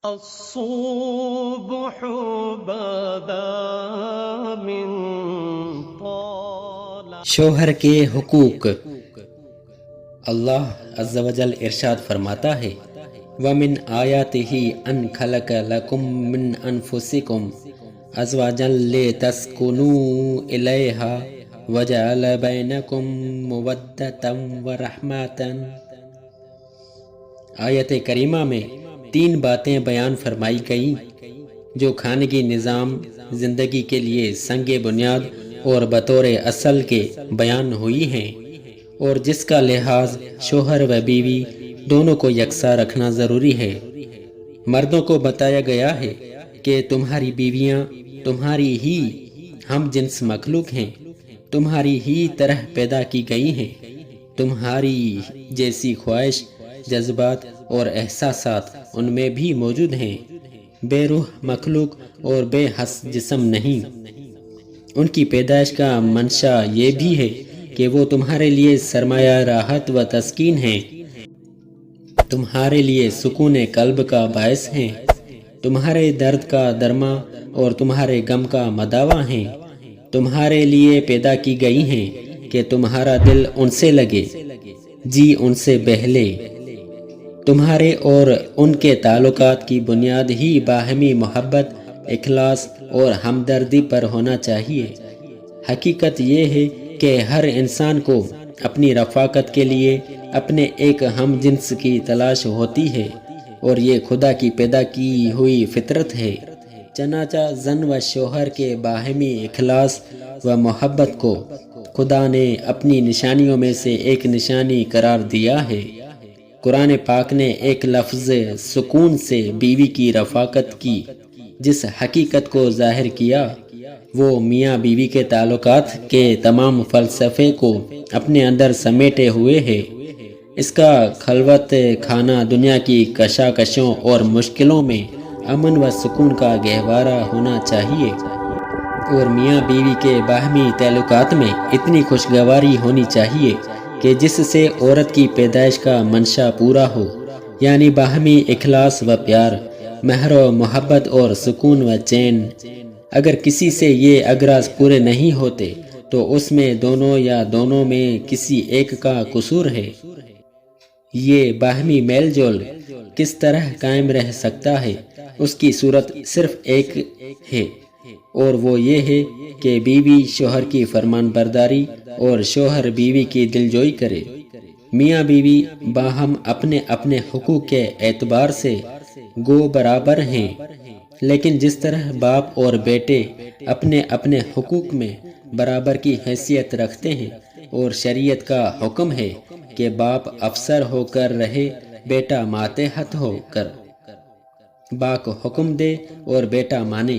الصبح بدا من طلع. شوہر کے حقوق. اللہ عز و جل ارشاد فرماتا ہے وَمِنْ آيَاتِهِ أَنْ خَلَقَ لَكُم مِّنْ أَنفُسِكُمْ أَزْوَاجًا لِتَسْكُنُوا إِلَيْهَا وَجَعَلَ بَيْنَكُم مَّوَدَّةً وَرَحْمَةً. آیت کریمہ میں 3 باتیں بیان فرمائی گئیں جو خانگی نظام زندگی کے لیے سنگ بنیاد اور بطور اصل کے بیان ہوئی ہیں، اور جس کا لحاظ شوہر و بیوی دونوں کو یکساں رکھنا ضروری ہے. مردوں کو بتایا گیا ہے کہ تمہاری بیویاں تمہاری ہی ہم جنس مخلوق ہیں، تمہاری ہی طرح پیدا کی گئی ہیں، تمہاری جیسی خواہش، جذبات اور احساسات ان میں بھی موجود ہیں. بے روح مخلوق اور بے حس جسم نہیں. ان کی پیدائش کا منشا یہ بھی ہے کہ وہ تمہارے لیے سرمایہ راحت و تسکین ہیں، تمہارے لیے سکون قلب کا باعث ہیں، تمہارے درد کا درما اور تمہارے غم کا مداوا ہیں. تمہارے لیے پیدا کی گئی ہیں کہ تمہارا دل ان سے لگے، جی ان سے بہلے. تمہارے اور ان کے تعلقات کی بنیاد ہی باہمی محبت، اخلاص اور ہمدردی پر ہونا چاہیے. حقیقت یہ ہے کہ ہر انسان کو اپنی رفاقت کے لیے اپنے ایک ہم جنس کی تلاش ہوتی ہے، اور یہ خدا کی پیدا کی ہوئی فطرت ہے. چنانچہ زن و شوہر کے باہمی اخلاص و محبت کو خدا نے اپنی نشانیوں میں سے ایک نشانی قرار دیا ہے. قرآن پاک نے ایک لفظ سکون سے بیوی کی رفاقت کی جس حقیقت کو ظاہر کیا، وہ میاں بیوی کے تعلقات کے تمام فلسفے کو اپنے اندر سمیٹے ہوئے ہے. اس کا خلوت خانہ دنیا کی کشاکشوں اور مشکلوں میں امن و سکون کا گہوارہ ہونا چاہیے، اور میاں بیوی کے باہمی تعلقات میں اتنی خوشگواری ہونی چاہیے کہ جس سے عورت کی پیدائش کا منشا پورا ہو، یعنی باہمی اخلاص و پیار، مہر و محبت اور سکون و چین. اگر کسی سے یہ اغراض پورے نہیں ہوتے تو اس میں دونوں یا دونوں میں کسی ایک کا قصور ہے. یہ باہمی میل جول کس طرح قائم رہ سکتا ہے؟ اس کی صورت صرف ایک ہے، اور وہ یہ ہے کہ بیوی شوہر کی فرمان برداری اور شوہر بیوی کی دلجوئی کرے. میاں بیوی باہم اپنے اپنے حقوق کے اعتبار سے گو برابر ہیں، لیکن جس طرح باپ اور بیٹے اپنے اپنے حقوق میں برابر کی حیثیت رکھتے ہیں، اور شریعت کا حکم ہے کہ باپ افسر ہو کر رہے، بیٹا ماتحت ہو کر باپ حکم دے اور بیٹا مانے،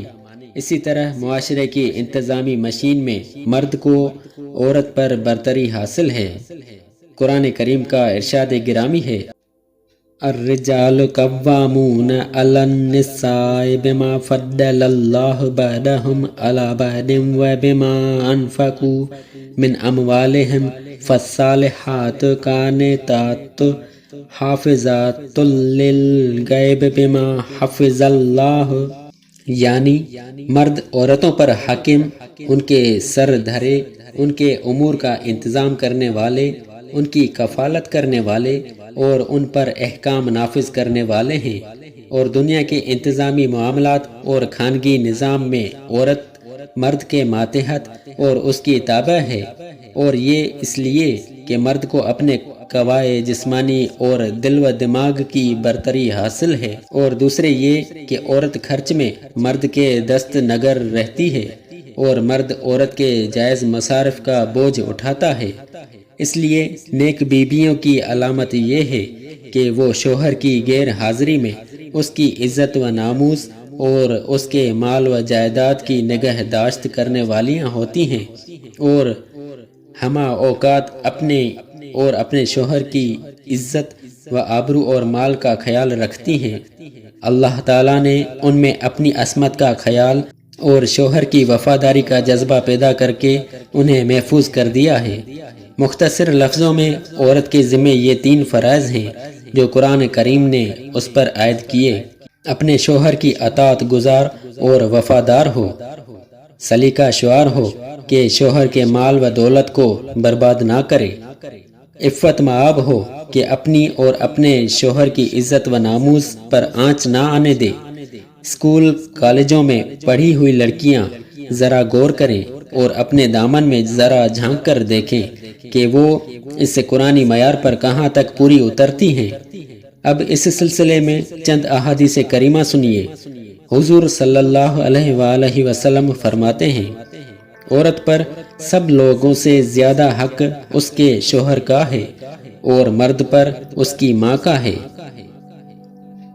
اسی طرح معاشرے کی انتظامی مشین میں مرد کو عورت پر برتری حاصل ہے. قرآن کریم کا ارشاد گرامی ہے الرجال قوامون علی النساء بما فضل اللہ بعضهم علی بعض وبما انفقوا من اموالهم فالصالحات قانتات حافظات للغیب بما حفظ اللہ. یعنی مرد عورتوں پر حاکم، ان کے سر دھرے، ان کے امور کا انتظام کرنے والے، ان کی کفالت کرنے والے اور ان پر احکام نافذ کرنے والے ہیں. اور دنیا کے انتظامی معاملات اور خانگی نظام میں عورت مرد کے ماتحت اور اس کی تابع ہے، اور یہ اس لیے کہ مرد کو اپنے قوائے جسمانی اور دل و دماغ کی برتری حاصل ہے، اور دوسرے یہ کہ عورت خرچ میں مرد کے دست نگر رہتی ہے، اور مرد عورت کے جائز مصارف کا بوجھ اٹھاتا ہے. اس لیے نیک بیویوں کی علامت یہ ہے کہ وہ شوہر کی غیر حاضری میں اس کی عزت و ناموس اور اس کے مال و جائیداد کی نگہداشت کرنے والیاں ہوتی ہیں، اور ہمہ اوقات اپنے شوہر کی عزت و آبرو اور مال کا خیال رکھتی ہیں. اللہ تعالیٰ نے ان میں اپنی عصمت کا خیال اور شوہر کی وفاداری کا جذبہ پیدا کر کے انہیں محفوظ کر دیا ہے. مختصر لفظوں میں عورت کے ذمہ یہ 3 فرائض ہیں جو قرآن کریم نے اس پر عائد کیے. اپنے شوہر کی اطاعت گزار اور وفادار ہو، سلیقہ شعار ہو کہ شوہر کے مال و دولت کو برباد نہ کرے، عفت مآب ہو کہ اپنی اور اپنے شوہر کی عزت و ناموس پر آنچ نہ آنے دے۔ اسکول کالجوں میں پڑھی ہوئی لڑکیاں ذرا غور کریں اور اپنے دامن میں ذرا جھانک کر دیکھیں کہ وہ اس قرآنی معیار پر کہاں تک پوری اترتی ہیں۔ اب اس سلسلے میں چند احادیث کریمہ سنیے۔ حضور صلی اللہ علیہ وآلہ وسلم فرماتے ہیں، عورت پر سب لوگوں سے زیادہ حق اس کے شوہر کا ہے اور مرد پر اس کی ماں کا ہے۔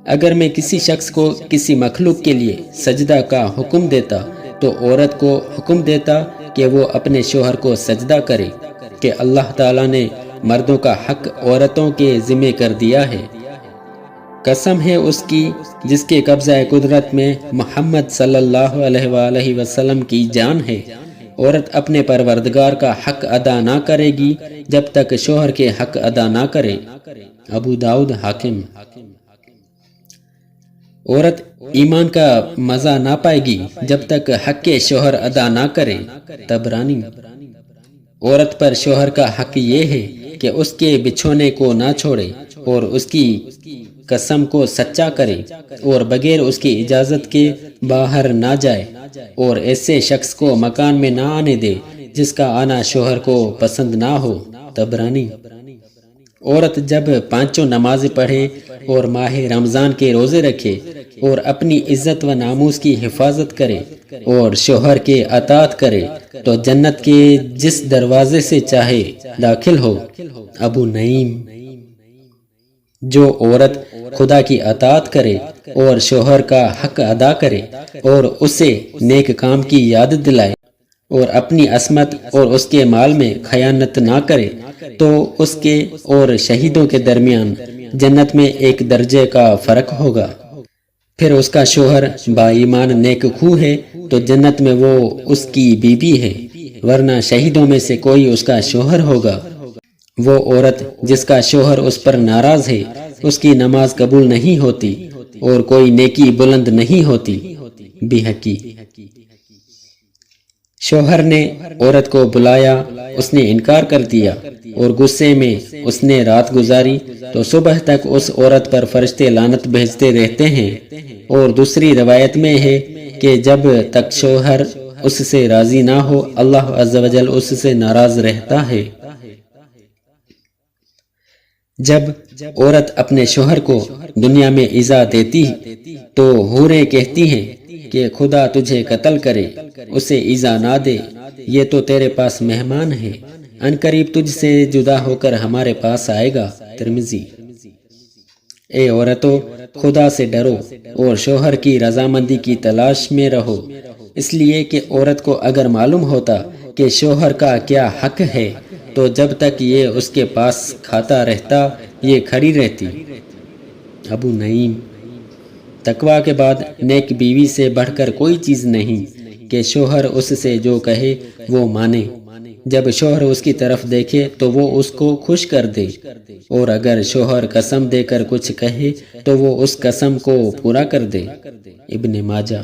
اگر میں کسی شخص کو کسی مخلوق کے لیے سجدہ کا حکم دیتا تو عورت کو حکم دیتا کہ وہ اپنے شوہر کو سجدہ کرے، کہ اللہ تعالیٰ نے مردوں کا حق عورتوں کے ذمہ کر دیا ہے۔ قسم ہے اس کی جس کے قبضہ قدرت میں محمد صلی اللہ علیہ وآلہ وسلم کی جان ہے، عورت اپنے پروردگار کا حق ادا نہ کرے گی جب تک شوہر کے حق ادا نہ کرے۔ ابو داؤد حاکم۔ عورت ایمان کا مزہ نہ پائے گی جب تک حق کے شوہر ادا نہ کرے۔ طبرانی۔ عورت پر شوہر کا حق یہ ہے کہ اس کے بچھونے کو نہ چھوڑے اور اس کی قسم کو سچا کرے اور بغیر اس کی اجازت کے باہر نہ جائے اور ایسے شخص کو مکان میں نہ آنے دے جس کا آنا شوہر کو پسند نہ ہو۔ طبرانی۔ عورت جب پانچوں نمازیں پڑھے اور ماہ رمضان کے روزے رکھے اور اپنی عزت و ناموس کی حفاظت کرے اور شوہر کے اطاعت کرے تو جنت کے جس دروازے سے چاہے داخل ہو۔ ابو نعیم۔ جو عورت خدا کی اطاعت کرے اور شوہر کا حق ادا کرے اور اسے نیک کام کی یاد دلائے اور اپنی عصمت اور اس کے مال میں خیانت نہ کرے تو اس کے اور شہیدوں کے درمیان جنت میں ایک درجے کا فرق ہوگا۔ پھر اس کا شوہر با ایمان نیک خو ہے تو جنت میں وہ اس کی بیوی ہے، ورنہ شہیدوں میں سے کوئی اس کا شوہر ہوگا۔ وہ عورت جس کا شوہر اس پر ناراض ہے اس کی نماز قبول نہیں ہوتی اور کوئی نیکی بلند نہیں ہوتی۔ بیہقی۔ شوہر نے عورت کو بلایا، اس نے انکار کر دیا اور غصے میں اس نے رات گزاری تو صبح تک اس عورت پر فرشتے لعنت بھیجتے رہتے ہیں۔ اور دوسری روایت میں ہے کہ جب تک شوہر اس سے راضی نہ ہو اللہ عز و جل اس سے ناراض رہتا ہے۔ جب عورت اپنے شوہر کو دنیا میں ایذا دیتی تو حوریں کہتی ہیں کہ خدا تجھے قتل کرے، اسے ایذا نہ دے، یہ تو تیرے پاس مہمان ہے، ان قریب تجھ سے جدا ہو کر ہمارے پاس آئے گا۔ ترمذی۔ اے عورتوں، خدا سے ڈرو اور شوہر کی رضامندی کی تلاش میں رہو، اس لیے کہ عورت کو اگر معلوم ہوتا کہ شوہر کا کیا حق ہے تو جب تک یہ اس کے پاس کھاتا رہتا یہ کھڑی رہتی۔ ابو نعیم۔ تقویٰ کے بعد نیک بیوی سے بڑھ کر کوئی چیز نہیں کہ شوہر اس سے جو کہے وہ مانے، جب شوہر اس کی طرف دیکھے تو وہ اس کو خوش کر دے، اور اگر شوہر قسم دے کر کچھ کہے تو وہ اس قسم کو پورا کر دے۔ ابن ماجہ۔